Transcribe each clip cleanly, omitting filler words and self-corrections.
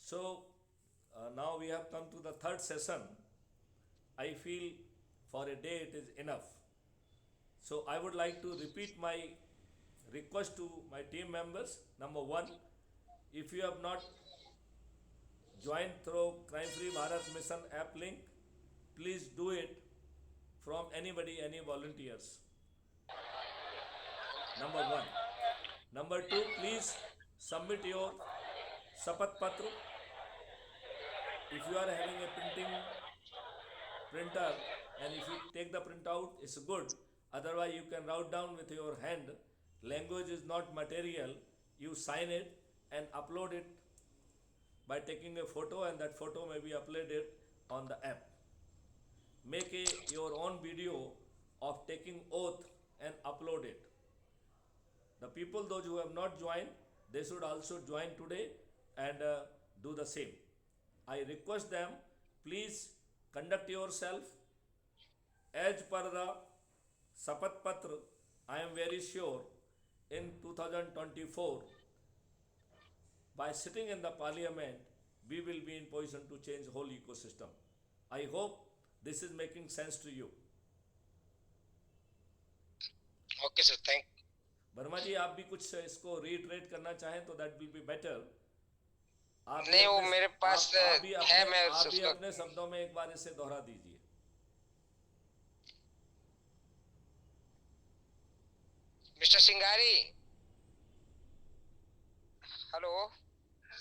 So now we have come to the third session. I feel for a day it is enough. So I would like to repeat my request to my team members. Number one, if you have not joined through Crime Free Bharat Mission app link, please do it from anybody, any volunteers. Number one. Number two, please submit your शपथपत. If you are having a printer and if you take the printout, it's good. Otherwise, you can write down with your hand. Language is not material. You sign it and upload it by taking a photo, and that photo may be uploaded on the app. Make your own video of taking oath and upload it. The people, those who have not joined, they should also join today and do the same. I request them, please conduct yourself as per the शपथपत्र. I am very sure in 2024, by sitting in the parliament, we will be in position to change whole ecosystem. I hope this is making sense to you. Okay, sir. Thank you. Verma जी, आप भी कुछ इसको retreat करना चाहें तो that will be better. आप नहीं, वो मेरे पास है. मैं आप भी अपने शब्दों में एक बार इसे दोहरा दीजिए. मिस्टर सिंगारी, हेलो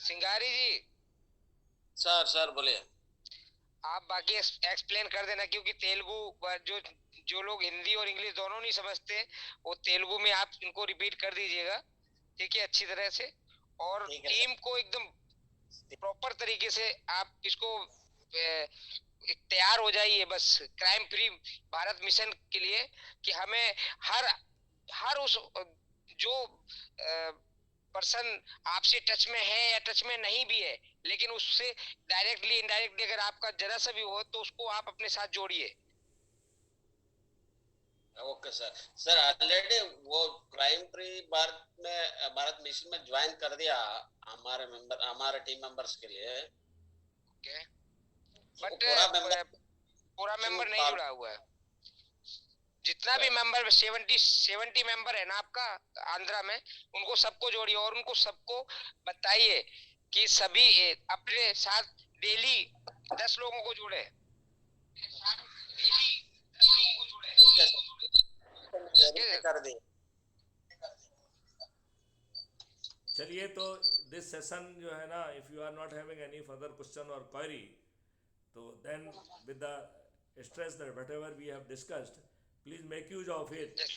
सिंगारी जी. सर बोलिए. आप बाकी एक्सप्लेन कर देना, क्योंकि तेलुगु जो लोग हिंदी और इंग्लिश दोनों नहीं समझते, वो तेलुगु में आप इनको रिपीट कर दीजिएगा, ठीक है, अच्छी तरह से. और टीम को एकदम प्रॉपर तरीके से आप इसको तैयार हो जाइए बस क्राइम फ्री भारत मिशन के लिए, कि हमें हर उस जो पर्सन आपसे टच में है या टच में नहीं भी है, लेकिन उससे डायरेक्टली इनडायरेक्टली अगर आपका जरा सा भी हो तो उसको आप अपने साथ जोड़िए. ओके सर ऑलरेडी वो क्राइम फ्री भारत मिशन में ज्वाइन कर दिया हमारे टीम मेंबर्स के लिए. ओके, बट पूरा मेंबर नहीं जुड़ा हुआ है. जितना भी मेंबर 70 मेंबर है ना आपका आंध्रा में, उनको सबको जोड़िए और उनको सबको बताइए कि सभी अपने साथ डेली 10 लोगों को जोड़े. कर दे. चलिए, तो दिस सेशन जो है ना, if you are not having any further question और क्वेरी, तो then with the stress that whatever we have discussed, please make use of it. Yes.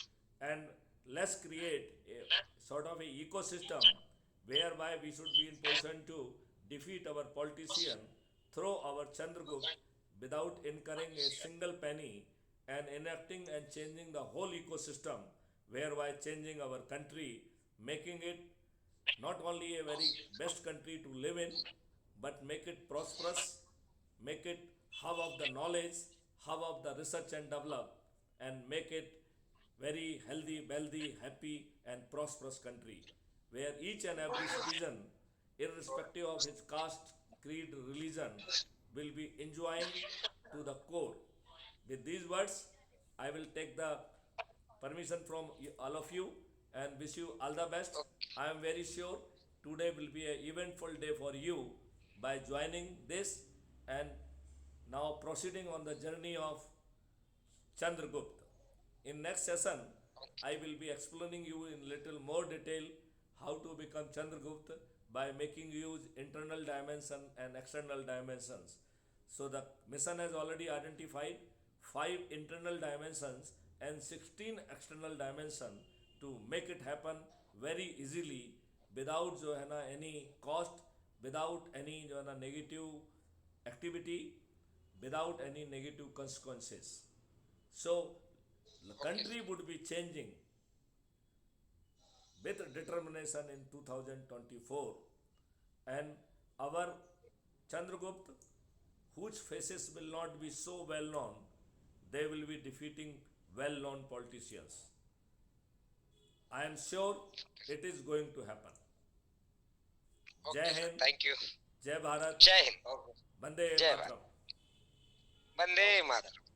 And let's create a sort of a ecosystem whereby we should be in position to defeat our politician through our Chandragupta without incurring a single penny, and enacting and changing the whole ecosystem, whereby changing our country, making it not only a very best country to live in, but make it prosperous, make it hub of the knowledge, hub of the research and develop, and make it very healthy, wealthy, happy and prosperous country, where each and every citizen, irrespective of his caste, creed, religion, will be enjoying to the core. With these words, I will take the permission from all of you and wish you all the best. I am very sure today will be an eventful day for you by joining this and now proceeding on the journey of Chandragupta. In next session, I will be explaining you in little more detail how to become Chandragupta by making use internal dimension and external dimensions. So the mission has already identified 5 internal dimensions and 16 external dimensions to make it happen very easily without जो है ना any cost, without any जो है ना negative activity, without any negative consequences. So the country would be changing with determination in 2024, and our Chandragupta, whose faces will not be so well known, they will be defeating well known politicians. I am sure it is going to happen. Okay, Jai sir. Hind. Thank you. जय भारत, जय Hind, okay वंदे जय मातरम। वंदे मातरम।